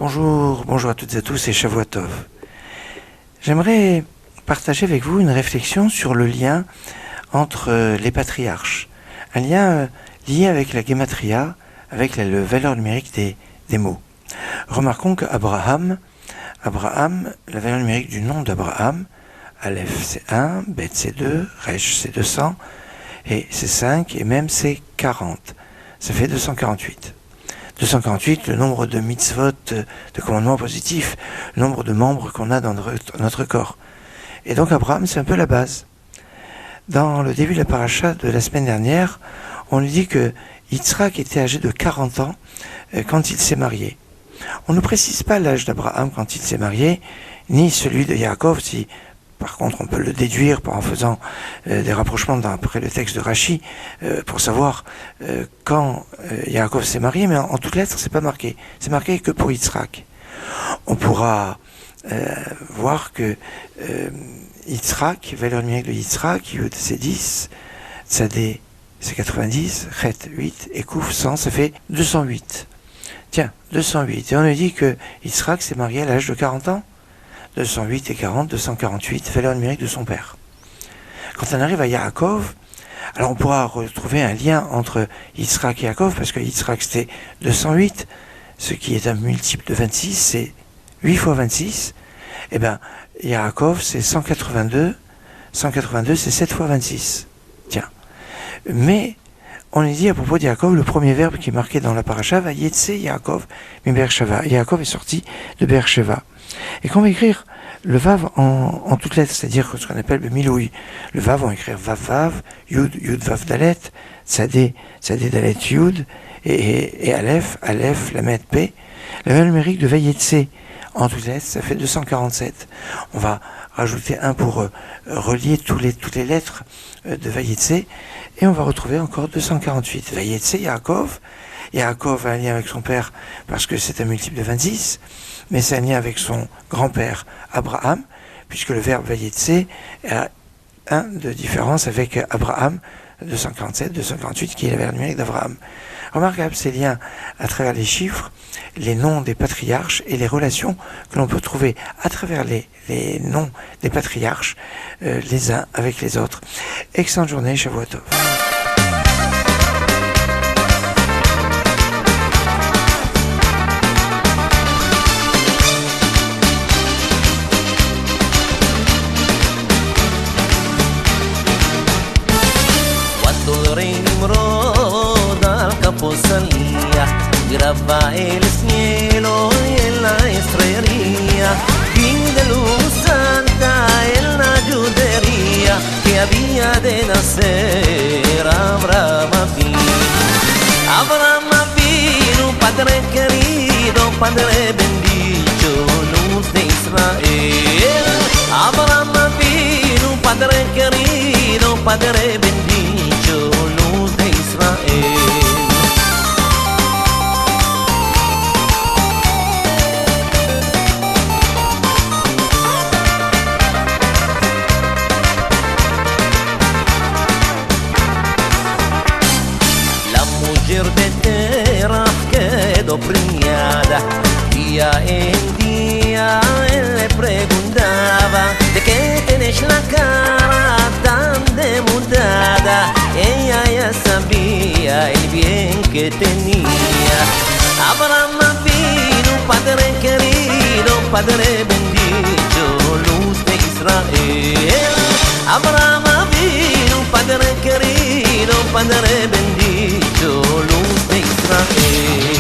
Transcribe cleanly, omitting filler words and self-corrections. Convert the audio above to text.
Bonjour à toutes et à tous, c'est Shavua Tov. J'aimerais partager avec vous une réflexion sur le lien entre les patriarches. Un lien lié avec la Gematria, avec la valeur numérique des mots. Remarquons qu'Abraham, la valeur numérique du nom d'Abraham, Aleph c'est 1, Bet c'est 2, Resh c'est 200, et c'est 5, et même c'est 40. Ça fait 248. 248, le nombre de mitzvot, de commandements positifs, le nombre de membres qu'on a dans notre corps. Et donc Abraham, c'est un peu la base. Dans le début de la paracha de la semaine dernière, on nous dit que Yitzhak était âgé de 40 ans quand il s'est marié. On ne précise pas l'âge d'Abraham quand il s'est marié, ni celui de Yaakov, si par contre on peut le déduire en faisant des rapprochements d'après le texte de Rashi pour savoir quand Yaakov s'est marié, mais en toutes lettres c'est pas marqué. C'est marqué que pour Yitzhak. On pourra voir que Yitzhak, valeur numérique de Yitzhak, Yud c'est 10, Tzadé c'est 90, Chet 8 et Kouf 100, ça fait 208. Tiens, 208. Et on nous dit que Yitzhak s'est marié à l'âge de 40 ans. 208 et 40, 248, valeur numérique de son père. Quand on arrive à Yaakov, alors on pourra retrouver un lien entre Yitzhak et Yaakov, parce que Yitzhak c'était 208, ce qui est un multiple de 26, c'est 8 fois 26, et bien Yaakov c'est 182, 182 c'est 7 fois 26. Tiens. Mais on est dit à propos de Yaakov, le premier verbe qui est marqué dans la paracha, Vayetse Yaakov mi Beersheva. Yaakov est sorti de Beersheva. Et quand on va écrire le Vav en toutes lettres, c'est-à-dire ce qu'on appelle le Milouï, le Vav, on va écrire Vav Vav, Yud, Yud Vav Dalet, Tzadé, Tzadé Dalet Yud, et Aleph, Aleph, Lamet P. La valeur numérique de Vayetse en toutes lettres, ça fait 247. On va rajouter un pour relier toutes les lettres de Vayetse, et on va retrouver encore 248. Vayetse, Yaakov. Yaakov a un lien avec son père parce que c'est un multiple de 26, mais c'est un lien avec son grand-père Abraham, puisque le verbe Vayetse a un de différence avec Abraham, 247, 248, qui est la valeur numérique d'Abraham. Remarquable ces liens à travers les chiffres, les noms des patriarches et les relations que l'on peut trouver à travers les noms des patriarches, les uns avec les autres. Excellente journée, Shavua Tov. Grava el cielo y la estrella, y de luz santa en la judería que había de nacer Abraham vino, Padre querido, Padre bendito, luz de Israel. Abraham vino, Padre querido, Padre bendito, luz de Israel. De Terah quedó preñada, día en día él le preguntaba de qué tenés la cara tan demudada. Ella ya sabía el bien que tenía. Abraham vino, Padre querido, Padre bendito, luz de Israel. Abraham vino, Padre querido, Padre bendito, luz de Israel.